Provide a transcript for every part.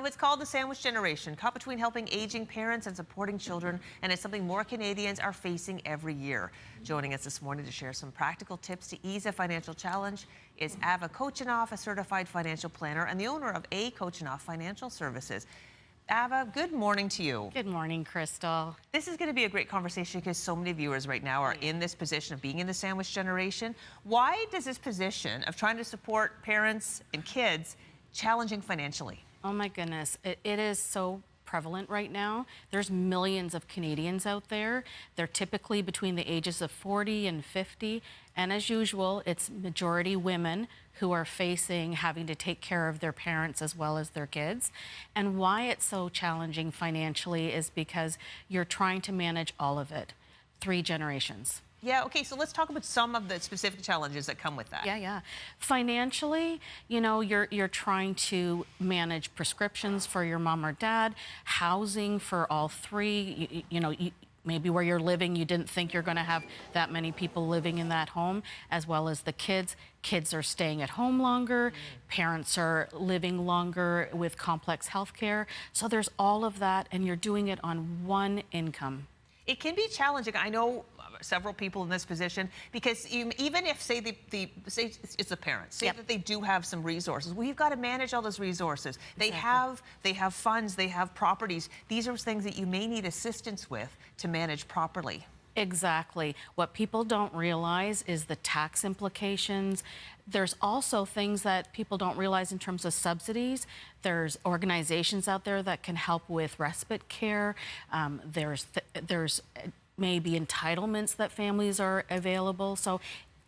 Now, it's called the sandwich generation, caught between helping aging parents and supporting children, and it's something more Canadians are facing every year. Joining us this morning to share some practical tips to ease a financial challenge is Avai Kochanoff, a certified financial planner and the owner of Avai Kochanoff Financial Services. Avai, good morning to you. Good morning, Crystal. This is going to be a great conversation because so many viewers right now are in this position of being in the sandwich generation. Why does this position of trying to support parents and kids challenging financially? Oh my goodness, it is so prevalent right now. There's millions of Canadians out there. They're typically between the ages of 40 and 50. And as usual, it's majority women who are facing having to take care of their parents as well as their kids. And why it's so challenging financially is because you're trying to manage all of it. 3 generations. Yeah, okay, so let's talk about some of the specific challenges that come with that. Yeah. Financially, you know, you're trying to manage prescriptions for your mom or dad, housing for all 3, maybe where you're living, you didn't think you're going to have that many people living in that home, as well as the kids. Kids are staying at home longer, parents are living longer with complex health care. So there's all of that, and you're doing it on one income. It can be challenging. I know several people in this position because even if, say, say it's the parents, say that they do have some resources, well, you've got to manage all those resources. Exactly. They have funds, they have properties. These are things that you may need assistance with to manage properly. Exactly. What people don't realize is the tax implications. There's also things that people don't realize in terms of subsidies. There's organizations out there that can help with respite care. There's maybe entitlements that families are available. So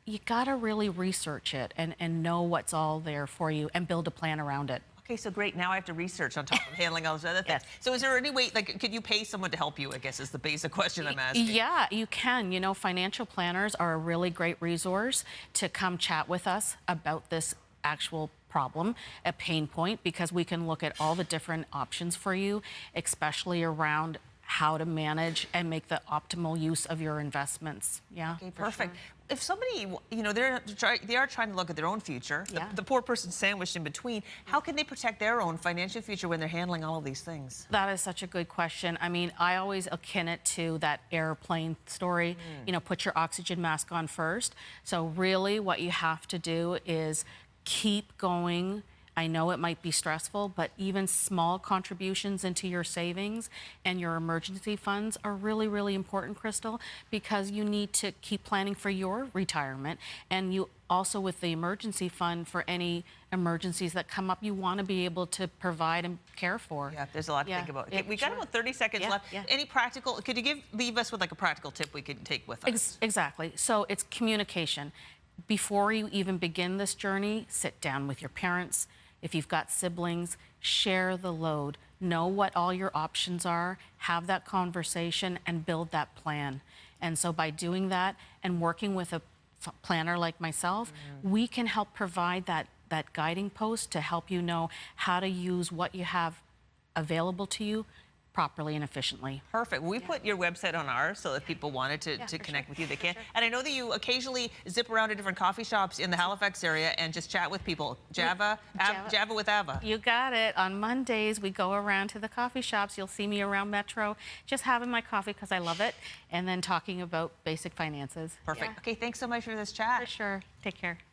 you got to really research it and know what's all there for you and build a plan around it. Okay, so great. Now I have to research on top of handling all those other things. Yes. So is there any way, like, could you pay someone to help you, I guess is the basic question I'm asking. Yeah, you can. You know, financial planners are a really great resource to come chat with us about this actual problem, a pain point, because we can look at all the different options for you, especially around how to manage and make the optimal use of your investments. Yeah. Okay, perfect. Sure. If somebody, they are trying to look at their own future, the poor person sandwiched in between, how can they protect their own financial future when they're handling all of these things? That is such a good question. I mean, I always akin it to that airplane story. You know, put your oxygen mask on first. So really what you have to do is keep going. I know it might be stressful, but even small contributions into your savings and your emergency funds are really, really important, Crystal, because you need to keep planning for your retirement. And you also, with the emergency fund, for any emergencies that come up, you want to be able to provide and care for. Yeah, there's a lot to think about. Okay, we got about 30 seconds left. Any practical, could you leave us with like a practical tip we could take with us? Exactly. So it's communication. Before you even begin this journey, sit down with your parents. If you've got siblings, share the load. Know what all your options are, have that conversation, and build that plan. And so by doing that and working with a planner like myself, we can help provide that guiding post to help you know how to use what you have available to you properly and efficiently. Perfect. Well, we put your website on ours, so if people wanted to connect with you, they can. And I know that you occasionally zip around to different coffee shops in the Halifax area and just chat with people. Java with Avai. You got it. On Mondays, we go around to the coffee shops. You'll see me around Metro, just having my coffee because I love it, and then talking about basic finances. Perfect. Okay, thanks so much for this chat. For sure. Take care.